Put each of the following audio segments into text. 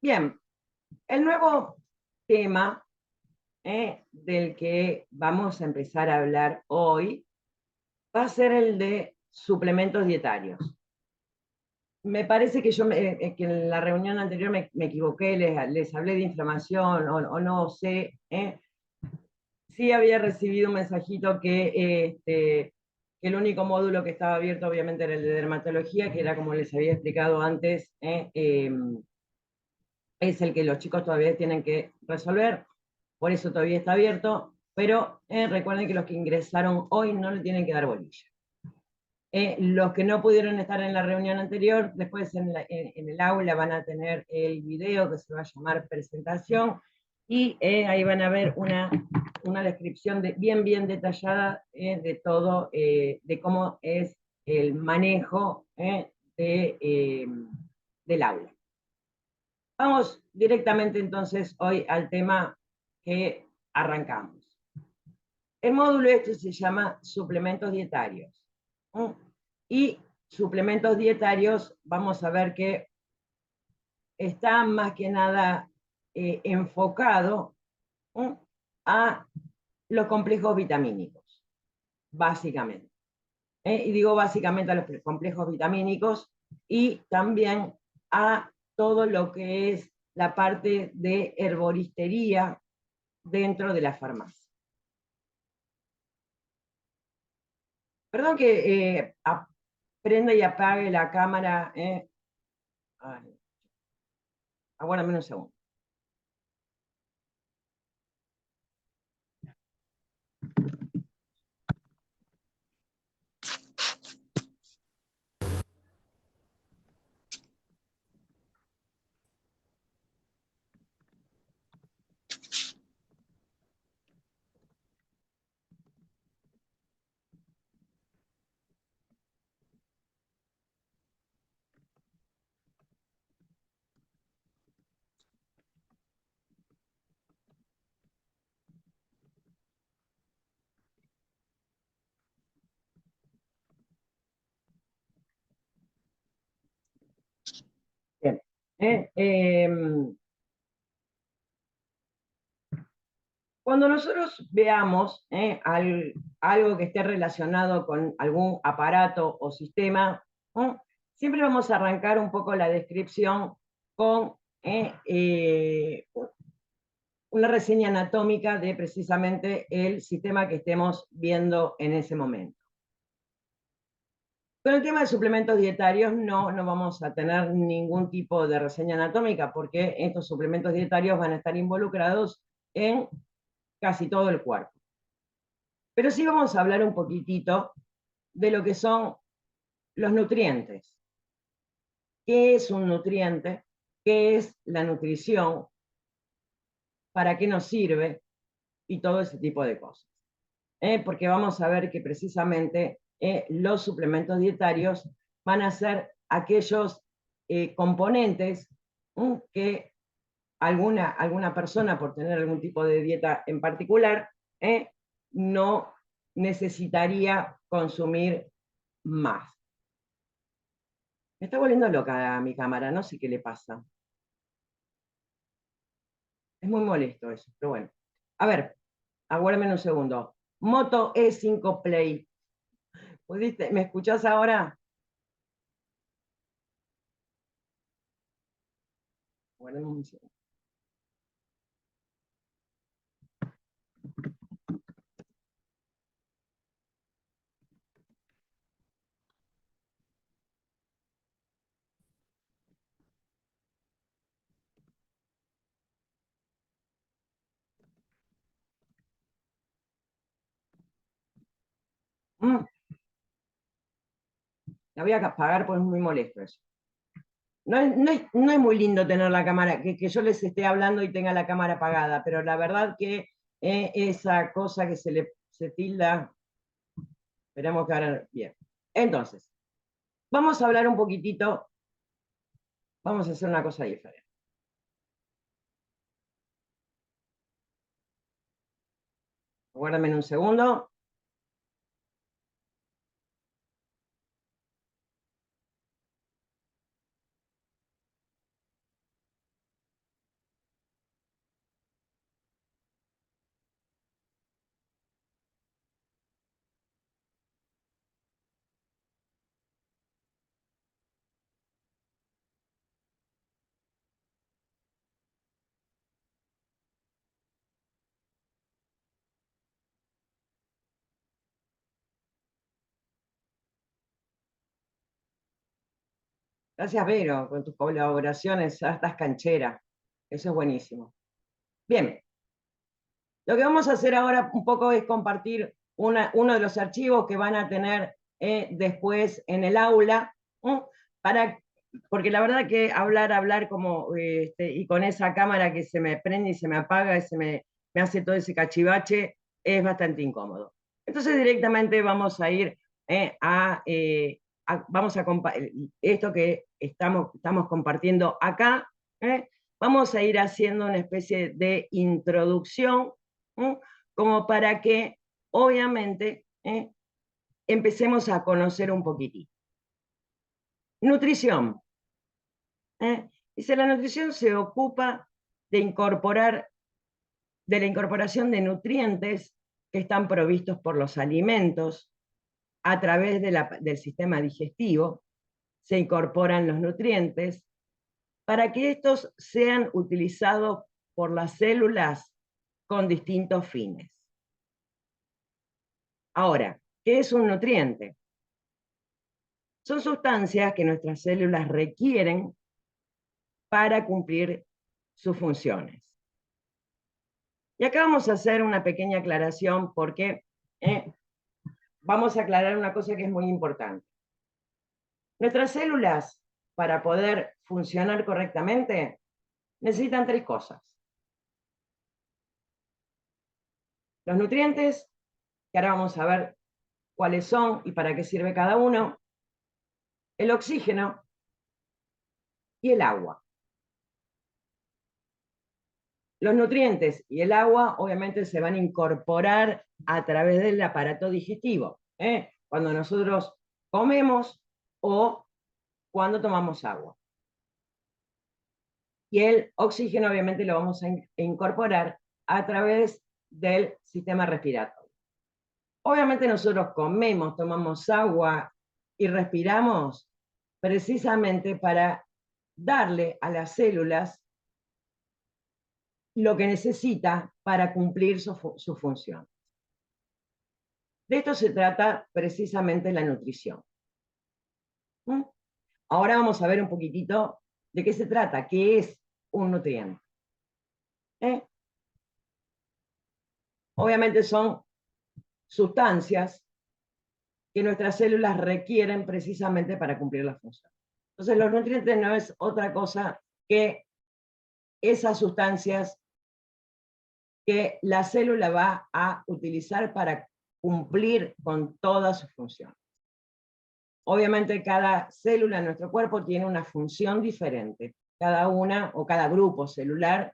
Bien, el nuevo tema del que vamos a empezar a hablar hoy va a ser el de suplementos dietarios. Me parece que que en la reunión anterior me equivoqué, les hablé de inflamación o no sé. Sí había recibido un mensajito que el único módulo que estaba abierto obviamente era el de dermatología, que era como les había explicado antes, es el que los chicos todavía tienen que resolver, por eso todavía está abierto, pero recuerden que los que ingresaron hoy no le tienen que dar bolilla. Los que no pudieron estar en la reunión anterior, después en el aula van a tener el video que se va a llamar presentación, y ahí van a ver una descripción bien detallada de todo, de cómo es el manejo del aula. Vamos directamente entonces hoy al tema que arrancamos. El módulo este se llama suplementos dietarios. Y suplementos dietarios, vamos a ver que está más que nada enfocado a los complejos vitamínicos, básicamente. Y digo básicamente a los complejos vitamínicos y también a todo lo que es la parte de herboristería dentro de la farmacia. Perdón que prenda y apague la cámara. Aguárdame un segundo. Bien. Cuando nosotros veamos algo que esté relacionado con algún aparato o sistema, siempre vamos a arrancar un poco la descripción con una reseña anatómica de precisamente el sistema que estemos viendo en ese momento. Con el tema de suplementos dietarios no vamos a tener ningún tipo de reseña anatómica porque estos suplementos dietarios van a estar involucrados en casi todo el cuerpo. Pero sí vamos a hablar un poquitito de lo que son los nutrientes. ¿Qué es un nutriente? ¿Qué es la nutrición? ¿Para qué nos sirve? Y todo ese tipo de cosas. Porque vamos a ver que precisamente los suplementos dietarios van a ser aquellos componentes que alguna persona, por tener algún tipo de dieta en particular, no necesitaría consumir más. Me está volviendo loca mi cámara, no sé qué le pasa. Es muy molesto eso, pero bueno. A ver, aguárdame un segundo. Moto E5 Play. ¿Me escuchás ahora? Aguárdame un segundo. La voy a apagar porque es muy molesto eso. No es muy lindo tener la cámara, que yo les esté hablando y tenga la cámara apagada, pero la verdad que esa cosa que se tilda, esperamos que ahora bien. Entonces, vamos a hablar un poquitito, vamos a hacer una cosa diferente. Aguárdame un segundo. Gracias, Vero, con tus colaboraciones, ya estás canchera. Eso es buenísimo. Bien, lo que vamos a hacer ahora un poco es compartir uno de los archivos que van a tener después en el aula, porque la verdad que hablar como, y con esa cámara que se me prende y se me apaga y me hace todo ese cachivache, es bastante incómodo. Entonces directamente vamos a ir vamos a esto que estamos compartiendo acá, vamos a ir haciendo una especie de introducción, como para que, obviamente, empecemos a conocer un poquitito. Nutrición. Dice, la nutrición se ocupa de la incorporación de nutrientes que están provistos por los alimentos a través del sistema digestivo. Se incorporan los nutrientes para que estos sean utilizados por las células con distintos fines. Ahora, ¿qué es un nutriente? Son sustancias que nuestras células requieren para cumplir sus funciones. Y acá vamos a hacer una pequeña aclaración porque vamos a aclarar una cosa que es muy importante. Nuestras células, para poder funcionar correctamente, necesitan 3 cosas. Los nutrientes, que ahora vamos a ver cuáles son y para qué sirve cada uno, el oxígeno y el agua. Los nutrientes y el agua obviamente se van a incorporar a través del aparato digestivo, cuando nosotros comemos o cuando tomamos agua. Y el oxígeno obviamente lo vamos a incorporar a través del sistema respiratorio. Obviamente nosotros comemos, tomamos agua y respiramos precisamente para darle a las células lo que necesita para cumplir su función. De esto se trata precisamente la nutrición. Ahora vamos a ver un poquitito de qué se trata, qué es un nutriente. Obviamente son sustancias que nuestras células requieren precisamente para cumplir la función. Entonces los nutrientes no es otra cosa que esas sustancias que la célula va a utilizar para cumplir con todas sus funciones. Obviamente cada célula en nuestro cuerpo tiene una función diferente. Cada una o cada grupo celular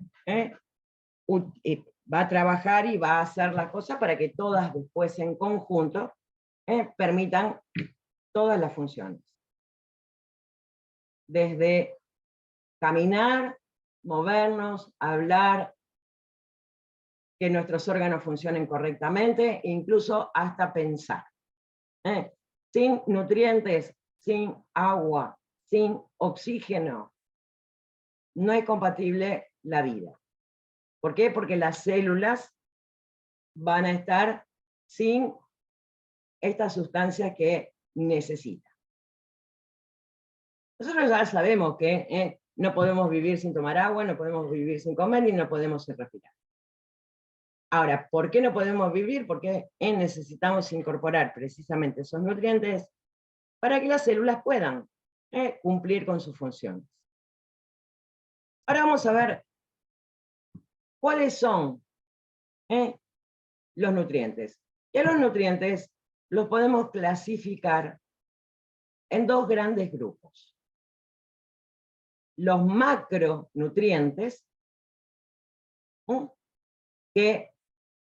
va a trabajar y va a hacer las cosas para que todas después en conjunto permitan todas las funciones. Desde caminar, movernos, hablar, que nuestros órganos funcionen correctamente, incluso hasta pensar. Sin nutrientes, sin agua, sin oxígeno, no es compatible la vida. ¿Por qué? Porque las células van a estar sin estas sustancias que necesitan. Nosotros ya sabemos que no podemos vivir sin tomar agua, no podemos vivir sin comer y no podemos respirar. Ahora, ¿por qué no podemos vivir? Porque necesitamos incorporar precisamente esos nutrientes para que las células puedan cumplir con sus funciones. Ahora vamos a ver cuáles son los nutrientes. Y a los nutrientes los podemos clasificar en 2 grandes grupos. Los macronutrientes, que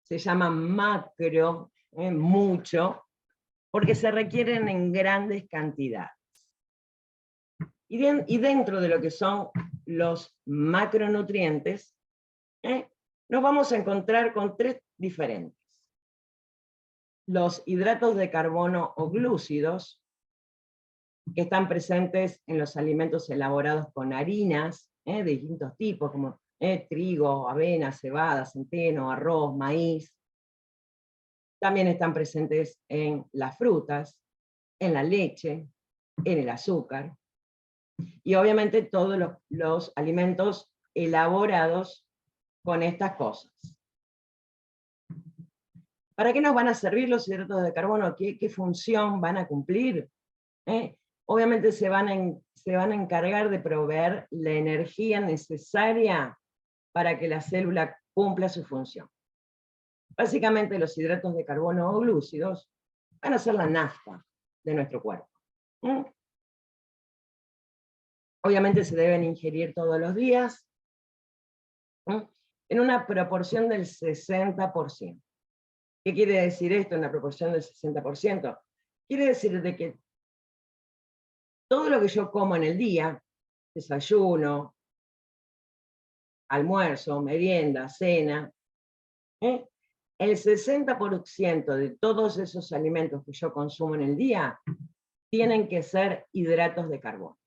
se llaman macro, mucho, porque se requieren en grandes cantidades. Y dentro de lo que son los macronutrientes, nos vamos a encontrar con 3 diferentes. Los hidratos de carbono o glúcidos, que están presentes en los alimentos elaborados con harinas de distintos tipos, como trigo, avena, cebada, centeno, arroz, maíz. También están presentes en las frutas, en la leche, en el azúcar. Y obviamente todos los alimentos elaborados con estas cosas. ¿Para qué nos van a servir los hidratos de carbono? ¿Qué función van a cumplir? Obviamente se van a encargar de proveer la energía necesaria para que la célula cumpla su función. Básicamente los hidratos de carbono o glúcidos van a ser la nafta de nuestro cuerpo. Obviamente se deben ingerir todos los días, en una proporción del 60%. ¿Qué quiere decir esto en la proporción del 60%? Quiere decir de que todo lo que yo como en el día, desayuno, almuerzo, merienda, cena, el 60% de todos esos alimentos que yo consumo en el día tienen que ser hidratos de carbono.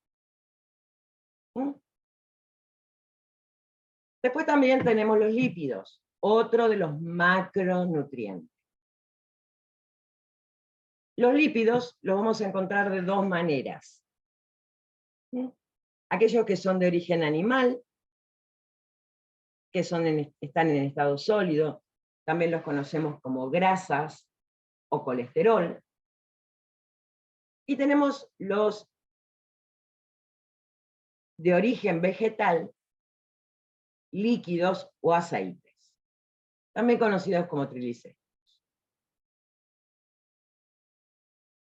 Después también tenemos los lípidos, otro de los macronutrientes. Los lípidos los vamos a encontrar de dos maneras. Aquellos que son de origen animal, que están en estado sólido, también los conocemos como grasas o colesterol. Y tenemos los de origen vegetal, líquidos o aceites, también conocidos como triglicéridos.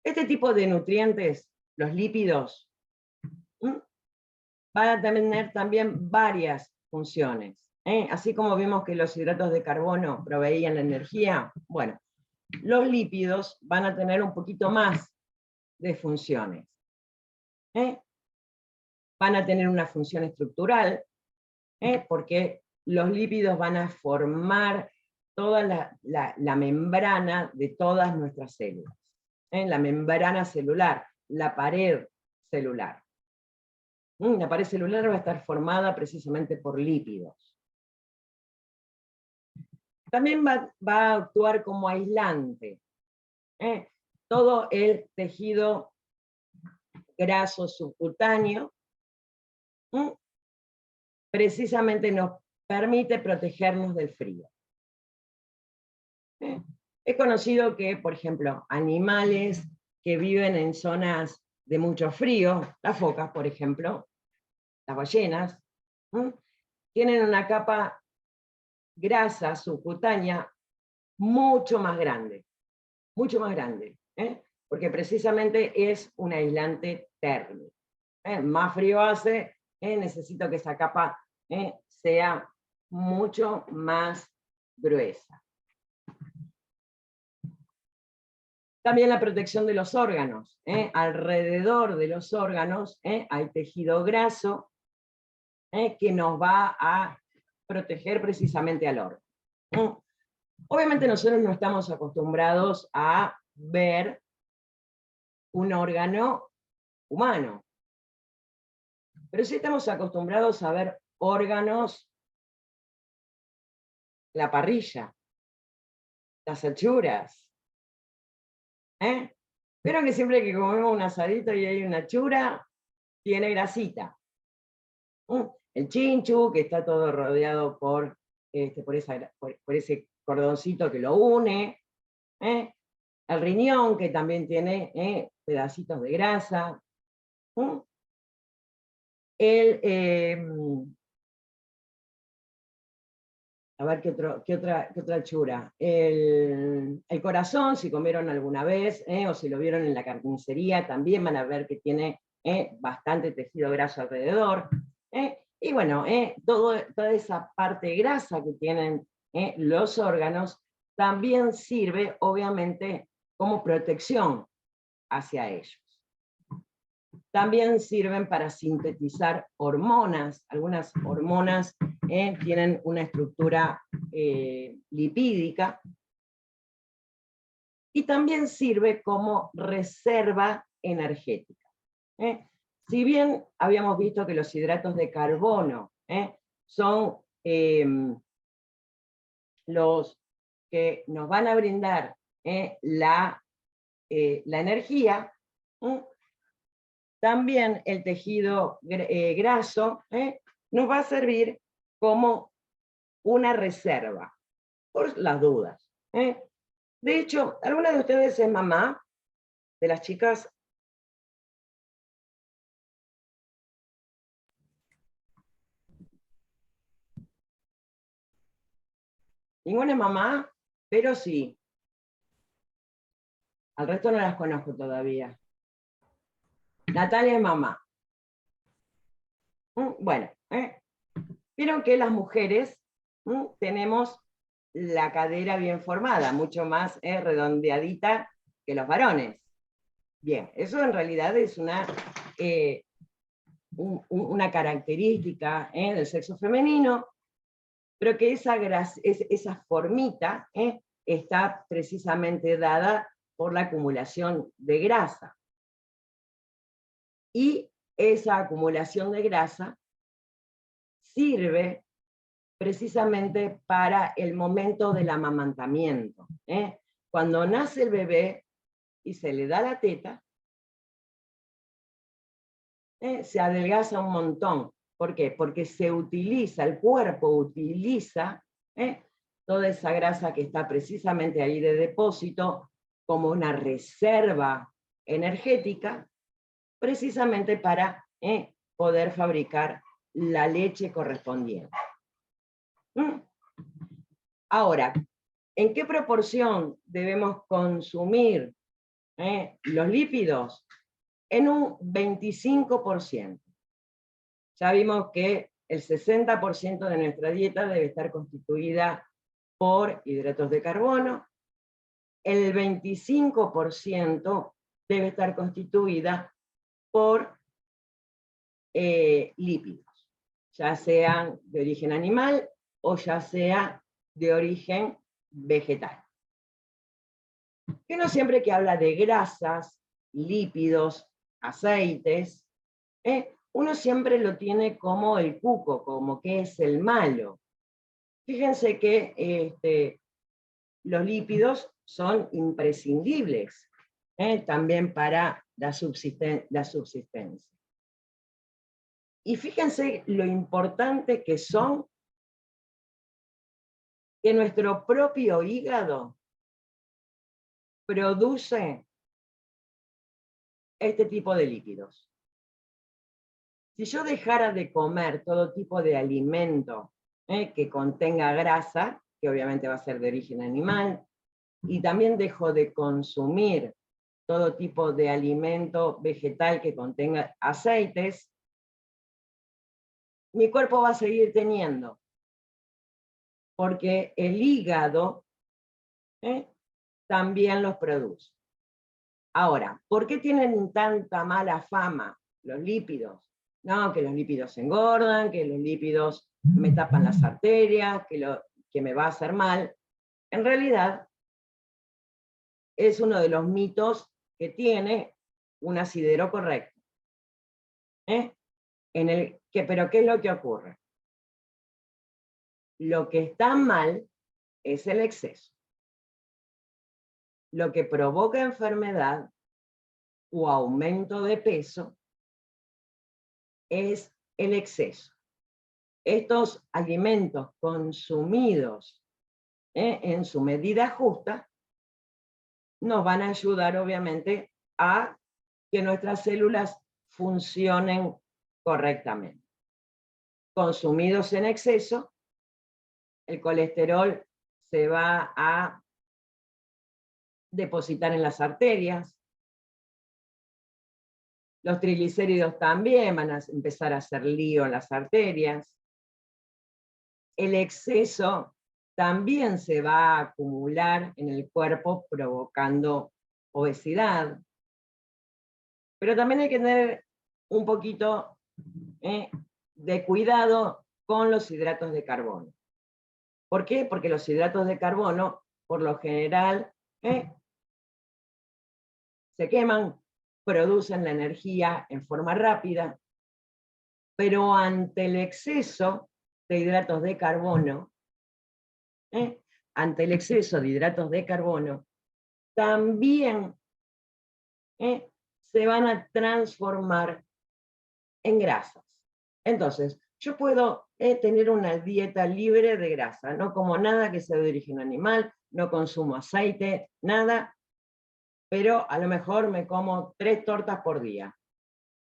Este tipo de nutrientes, los lípidos, van a tener también varias funciones. Así como vimos que los hidratos de carbono proveían la energía, bueno, los lípidos van a tener un poquito más de funciones. Van a tener una función estructural, porque los lípidos van a formar toda la membrana de todas nuestras células. La membrana celular, la pared celular. La pared celular va a estar formada precisamente por lípidos. También va a actuar como aislante. Todo el tejido graso subcutáneo precisamente nos permite protegernos del frío. Es conocido que, por ejemplo, animales que viven en zonas de mucho frío, las focas, por ejemplo, las ballenas, tienen una capa grasa subcutánea mucho más grande, porque precisamente es un aislante térmico. Más frío hace, necesito que esa capa sea mucho más gruesa. También la protección de los órganos. Alrededor de los órganos hay tejido graso que nos va a proteger precisamente al órgano. Obviamente nosotros no estamos acostumbrados a ver un órgano humano, pero sí estamos acostumbrados a ver órganos, la parrilla, las achuras. Pero que siempre que comemos un asadito y hay una chura, tiene grasita. El chinchu, que está todo rodeado por ese cordoncito que lo une. El riñón, que también tiene pedacitos de grasa. A ver, ¿qué otra chura? El corazón, si comieron alguna vez, o si lo vieron en la carnicería, también van a ver que tiene bastante tejido graso alrededor. Y bueno, toda esa parte grasa que tienen los órganos también sirve, obviamente, como protección hacia ellos. También sirven para sintetizar hormonas. Algunas hormonas tienen una estructura lipídica. Y también sirve como reserva energética. Si bien habíamos visto que los hidratos de carbono son los que nos van a brindar la energía, también el tejido graso nos va a servir como una reserva, por las dudas. De hecho, ¿alguna de ustedes es mamá de las chicas? Ninguna es mamá, pero sí. Al resto no las conozco todavía. Natalia es mamá. Bueno, vieron que las mujeres tenemos la cadera bien formada, mucho más redondeadita que los varones. Bien, eso en realidad es una característica del sexo femenino, pero que esa formita está precisamente dada por la acumulación de grasa. Y esa acumulación de grasa sirve precisamente para el momento del amamantamiento. Cuando nace el bebé y se le da la teta, se adelgaza un montón. ¿Por qué? Porque el cuerpo utiliza toda esa grasa que está precisamente ahí de depósito como una reserva energética, precisamente para poder fabricar la leche correspondiente. Ahora, ¿en qué proporción debemos consumir los lípidos? En un 25%. Ya vimos que el 60% de nuestra dieta debe estar constituida por hidratos de carbono, el 25% debe estar constituida por lípidos, ya sean de origen animal o ya sea de origen vegetal. Que no siempre que habla de grasas, lípidos, aceites, uno siempre lo tiene como el cuco, como que es el malo. Fíjense que los lípidos son imprescindibles también para la subsistencia. Y fíjense lo importante que son que nuestro propio hígado produce este tipo de lípidos. Si yo dejara de comer todo tipo de alimento que contenga grasa, que obviamente va a ser de origen animal, y también dejo de consumir todo tipo de alimento vegetal que contenga aceites, mi cuerpo va a seguir teniendo, porque el hígado también los produce. Ahora, ¿por qué tienen tanta mala fama los lípidos? No, que los lípidos engordan, que los lípidos me tapan las arterias, que me va a hacer mal. En realidad, es uno de los mitos que tiene un asidero correcto. Pero ¿qué es lo que ocurre? Lo que está mal es el exceso. Lo que provoca enfermedad o aumento de peso es el exceso. Estos alimentos consumidos en su medida justa nos van a ayudar obviamente a que nuestras células funcionen correctamente. Consumidos en exceso, el colesterol se va a depositar en las arterias, los triglicéridos también van a empezar a hacer lío en las arterias, el exceso también se va a acumular en el cuerpo provocando obesidad, pero también hay que tener un poquito de cuidado con los hidratos de carbono. ¿Por qué? Porque los hidratos de carbono, por lo general, se queman, producen la energía en forma rápida, pero ante el exceso de hidratos de carbono, ante el exceso de hidratos de carbono, también se van a transformar en grasas. Entonces, yo puedo tener una dieta libre de grasa, no como nada que sea de origen animal, no consumo aceite, nada, pero a lo mejor me como 3 tortas por día.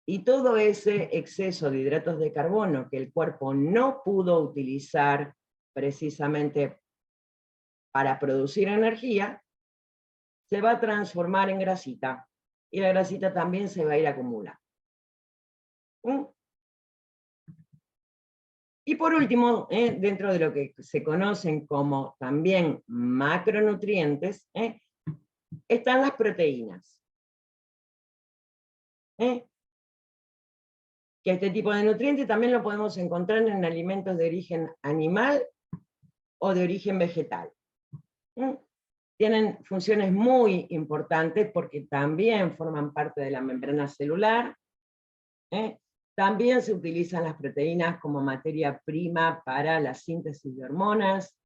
Y todo ese exceso de hidratos de carbono que el cuerpo no pudo utilizar precisamente para producir energía, se va a transformar en grasita. Y la grasita también se va a ir acumulando. Y por último, dentro de lo que se conocen como también macronutrientes, están las proteínas. Que este tipo de nutrientes también lo podemos encontrar en alimentos de origen animal o de origen vegetal. Tienen funciones muy importantes porque también forman parte de la membrana celular. También se utilizan las proteínas como materia prima para la síntesis de hormonas.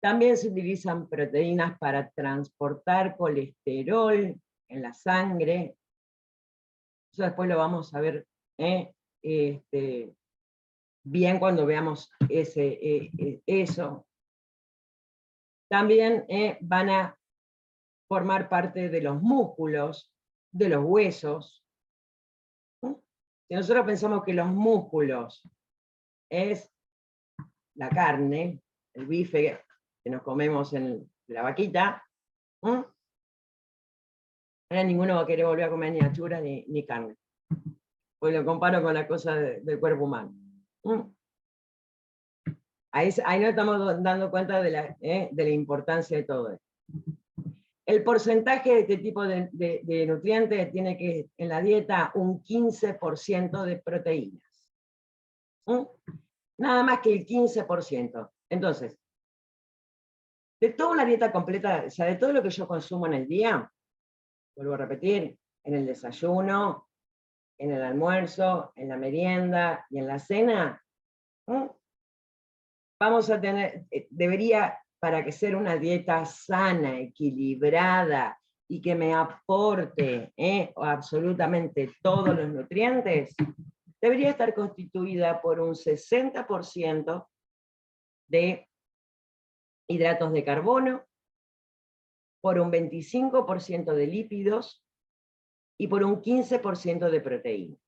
También se utilizan proteínas para transportar colesterol en la sangre. Eso después lo vamos a ver bien cuando veamos eso. También van a formar parte de los músculos, de los huesos. Si nosotros pensamos que los músculos es la carne, el bife que nos comemos en la vaquita, ahora ninguno va a querer volver a comer ni achuras ni carne. Pues lo comparo con la cosa del cuerpo humano. Ahí nos estamos dando cuenta de la importancia de todo esto. El porcentaje de este tipo de nutrientes tiene que, en la dieta, un 15% de proteínas. Nada más que el 15%. Entonces, de toda una dieta completa, o sea, de todo lo que yo consumo en el día, vuelvo a repetir, en el desayuno, en el almuerzo, en la merienda y en la cena, vamos a tener, debería, para que sea una dieta sana, equilibrada y que me aporte absolutamente todos los nutrientes, debería estar constituida por un 60% de hidratos de carbono, por un 25% de lípidos y por un 15% de proteínas.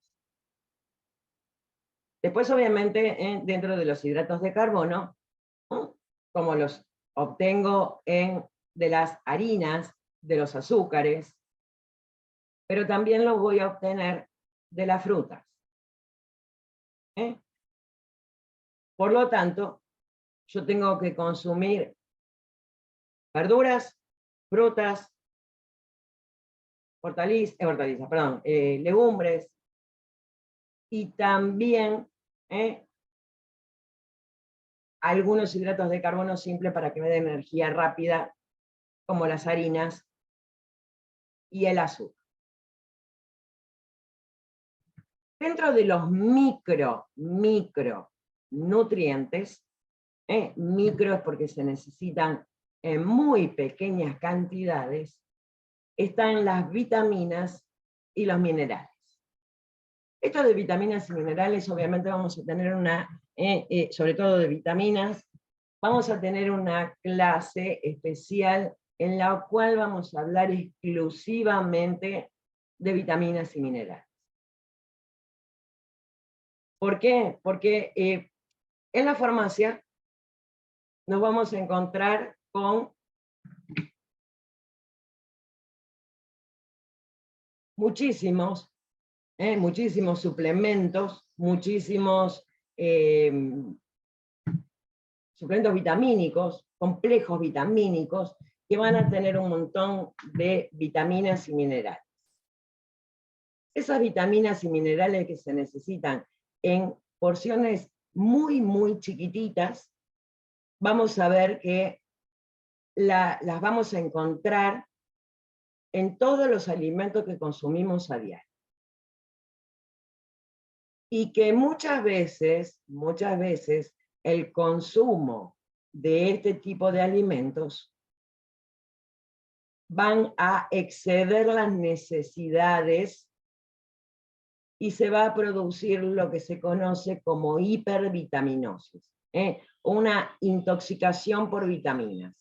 Después, obviamente, dentro de los hidratos de carbono, como los obtengo de las harinas, de los azúcares, pero también los voy a obtener de las frutas. Por lo tanto, yo tengo que consumir verduras, frutas, legumbres, y también algunos hidratos de carbono simples para que me den energía rápida, como las harinas y el azúcar. Dentro de los micronutrientes, micro es porque se necesitan en muy pequeñas cantidades, están las vitaminas y los minerales. Esto de vitaminas y minerales, obviamente vamos a tener sobre todo de vitaminas, vamos a tener una clase especial en la cual vamos a hablar exclusivamente de vitaminas y minerales. ¿Por qué? Porque en la farmacia nos vamos a encontrar con muchísimos suplementos, muchísimos suplementos vitamínicos, complejos vitamínicos, que van a tener un montón de vitaminas y minerales. Esas vitaminas y minerales que se necesitan en porciones muy, muy chiquititas, vamos a ver que las vamos a encontrar en todos los alimentos que consumimos a diario. Y que muchas veces, el consumo de este tipo de alimentos van a exceder las necesidades y se va a producir lo que se conoce como hipervitaminosis, una intoxicación por vitaminas.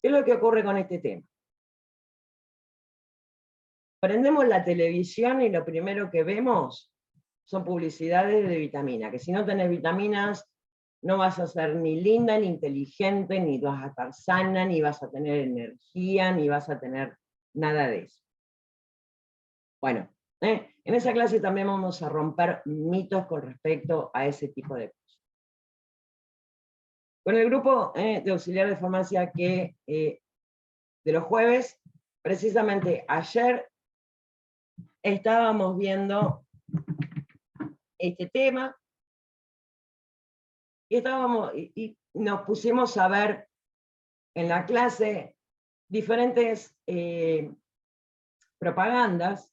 ¿Qué es lo que ocurre con este tema? Prendemos la televisión y lo primero que vemos son publicidades de vitamina, que si no tenés vitaminas no vas a ser ni linda, ni inteligente, ni vas a estar sana, ni vas a tener energía, ni vas a tener nada de eso. Bueno, en esa clase también vamos a romper mitos con respecto a ese tipo de cosas. Con el grupo de auxiliar de farmacia que de los jueves, precisamente ayer estábamos viendo este tema y nos pusimos a ver en la clase diferentes propagandas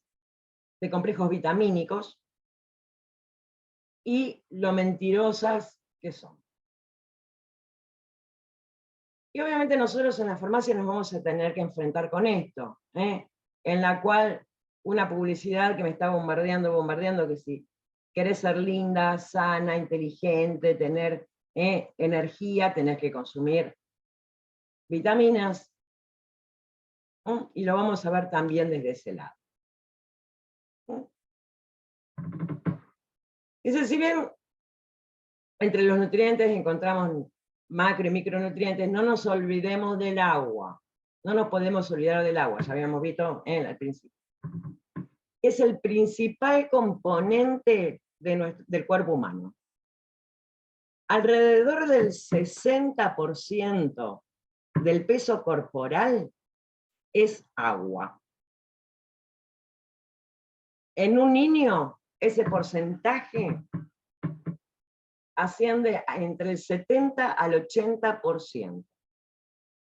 de complejos vitamínicos y lo mentirosas que son. Y obviamente nosotros en la farmacia nos vamos a tener que enfrentar con esto, en la cual una publicidad que me está bombardeando, que si querés ser linda, sana, inteligente, tener energía, tenés que consumir vitaminas, y lo vamos a ver también desde ese lado. Dice, si bien entre los nutrientes encontramos macro y micronutrientes, no nos olvidemos del agua. No nos podemos olvidar del agua, ya habíamos visto al principio. Es el principal componente del cuerpo humano. Alrededor del 60% del peso corporal es agua. En un niño, ese porcentaje asciende entre el 70 al 80%.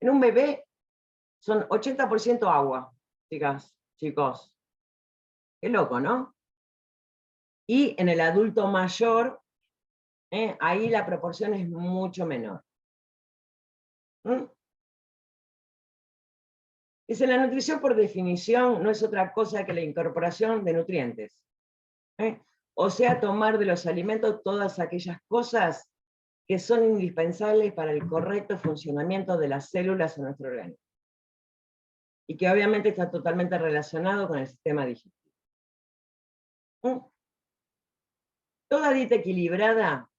En un bebé son 80% agua, chicos. Qué loco, ¿no? Y en el adulto mayor, ahí la proporción es mucho menor. Dice, la nutrición por definición no es otra cosa que la incorporación de nutrientes. O sea, tomar de los alimentos todas aquellas cosas que son indispensables para el correcto funcionamiento de las células en nuestro organismo. Y que obviamente está totalmente relacionado con el sistema digestivo. Toda dieta equilibrada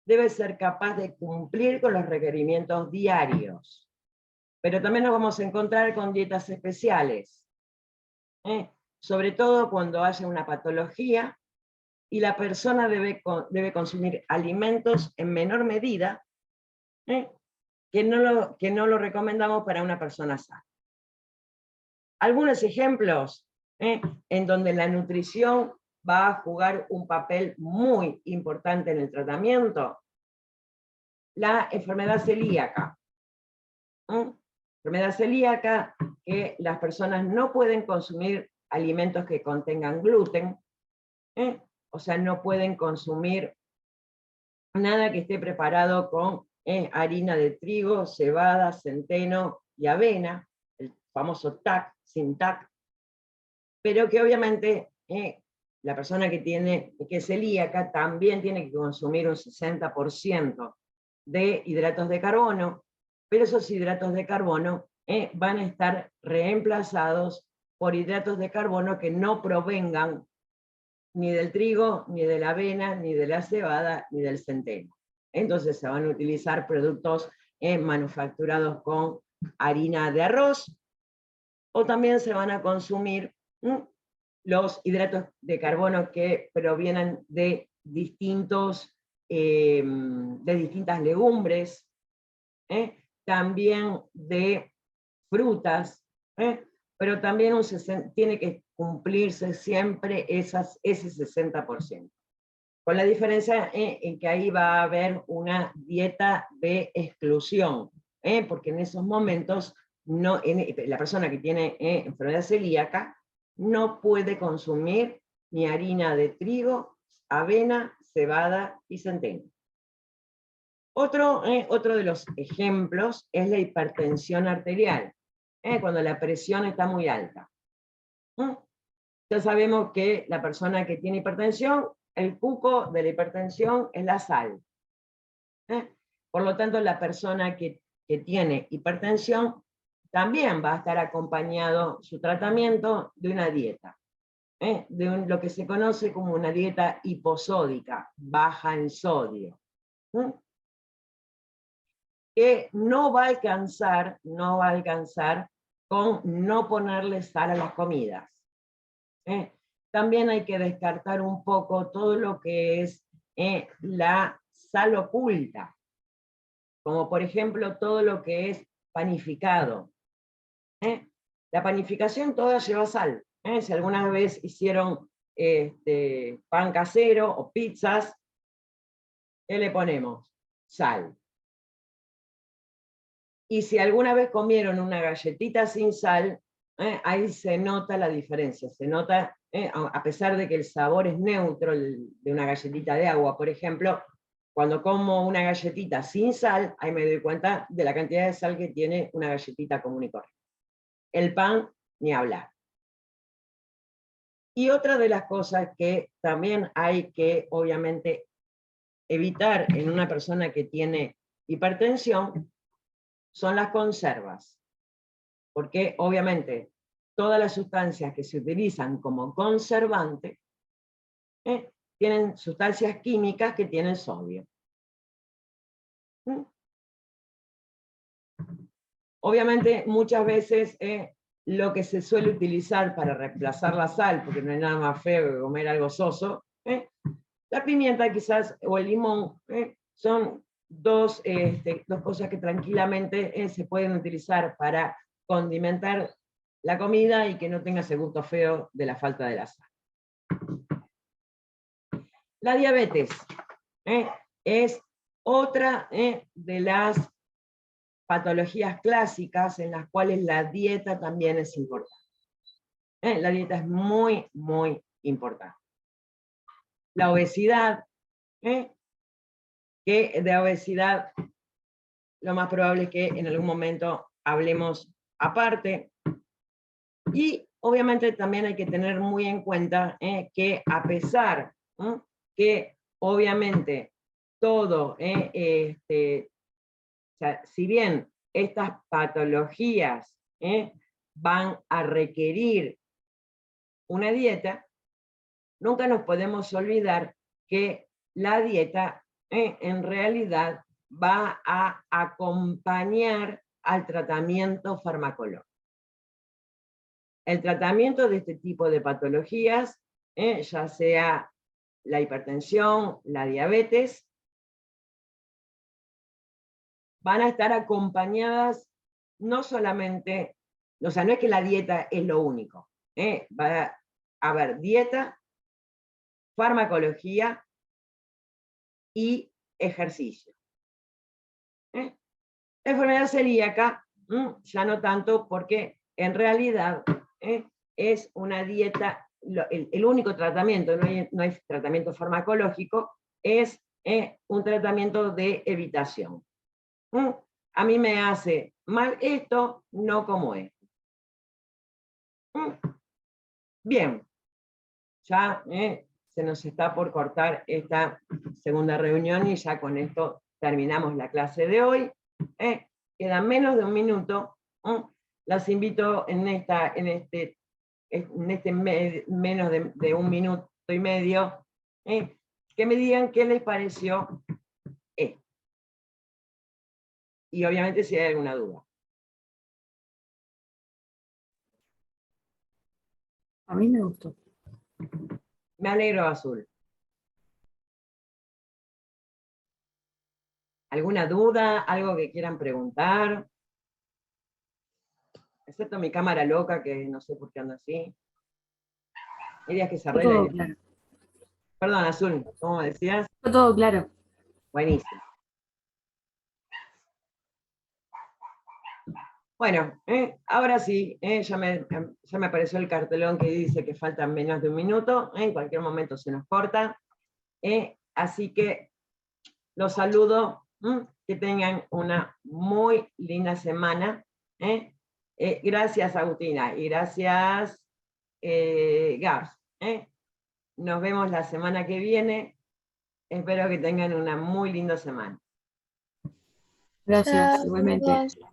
debe ser capaz de cumplir con los requerimientos diarios. Pero también nos vamos a encontrar con dietas especiales, sobre todo cuando haya una patología y la persona debe consumir alimentos en menor medida, que no lo recomendamos para una persona sana. Algunos ejemplos en donde la nutrición va a jugar un papel muy importante en el tratamiento. La enfermedad celíaca. Enfermedad celíaca, que las personas no pueden consumir alimentos que contengan gluten, o sea, no pueden consumir nada que esté preparado con harina de trigo, cebada, centeno y avena, el famoso TAC, sin TAC, pero que obviamente la persona que es celíaca también tiene que consumir un 60% de hidratos de carbono, pero esos hidratos de carbono van a estar reemplazados por hidratos de carbono que no provengan ni del trigo, ni de la avena, ni de la cebada, ni del centeno. Entonces se van a utilizar productos manufacturados con harina de arroz, o también se van a consumir los hidratos de carbono que provienen de distintas legumbres, también de frutas, pero también tiene que cumplirse siempre ese 60%. Con la diferencia en que ahí va a haber una dieta de exclusión, porque en esos momentos la persona que tiene enfermedad celíaca no puede consumir ni harina de trigo, avena, cebada y centeno. Otro de los ejemplos es la hipertensión arterial. cuando la presión está muy alta. Ya sabemos que la persona que tiene hipertensión, el cuco de la hipertensión es la sal. Por lo tanto, la persona que tiene hipertensión también va a estar acompañado su tratamiento de una dieta, de lo que se conoce como una dieta hiposódica, baja en sodio, que no va a alcanzar con no ponerle sal a las comidas. También hay que descartar un poco todo lo que es la sal oculta, como por ejemplo todo lo que es panificado. La panificación toda lleva sal. Si alguna vez hicieron pan casero o pizzas, ¿qué le ponemos? Sal. Y si alguna vez comieron una galletita sin sal, ahí se nota la diferencia, se nota, a pesar de que el sabor es neutro, de una galletita de agua, por ejemplo, cuando como una galletita sin sal, ahí me doy cuenta de la cantidad de sal que tiene una galletita común y corriente. El pan, ni hablar. Y otra de las cosas que también hay que, obviamente, evitar en una persona que tiene hipertensión, son las conservas. Porque, obviamente, todas las sustancias que se utilizan como conservante tienen sustancias químicas que tienen sodio. Obviamente, muchas veces lo que se suele utilizar para reemplazar la sal, porque no hay nada más feo que comer algo soso, la pimienta quizás, o el limón, son dos cosas que tranquilamente se pueden utilizar para condimentar la comida y que no tenga ese gusto feo de la falta de la sal. La diabetes es otra de las patologías clásicas en las cuales la dieta también es importante. La dieta es muy, muy importante. La obesidad, que de obesidad lo más probable es que en algún momento hablemos aparte. Y obviamente también hay que tener muy en cuenta que a pesar que obviamente todo, o sea, si bien estas patologías van a requerir una dieta, nunca nos podemos olvidar que la dieta en realidad va a acompañar al tratamiento farmacológico. El tratamiento de este tipo de patologías, ya sea la hipertensión, la diabetes, van a estar acompañadas no solamente, o sea, no es que la dieta es lo único, va a haber dieta, farmacología y ejercicio. La enfermedad celíaca, ya no tanto, porque en realidad es una dieta, el único tratamiento, no hay tratamiento farmacológico, es un tratamiento de evitación. A mí me hace mal esto, no como esto. Bien, ya se nos está por cortar esta segunda reunión y ya con esto terminamos la clase de hoy. Queda menos de un minuto. Las invito en menos de un minuto y medio, que me digan qué les pareció esto. Y obviamente si hay alguna duda. A mí me gustó. Me alegro, Azul. ¿Alguna duda? ¿Algo que quieran preguntar? Excepto mi cámara loca, que no sé por qué anda así. Hay días que se arregla. Todo claro. Perdón, Azul, ¿cómo me decías? Todo claro. Buenísimo. Bueno, ahora sí, ya me apareció el cartelón que dice que faltan menos de un minuto, en cualquier momento se nos corta, así que los saludo, que tengan una muy linda semana, Gracias, Agustina, y gracias, Gabs. Nos vemos la semana que viene. Espero que tengan una muy linda semana. Gracias, Chao, igualmente. chicos.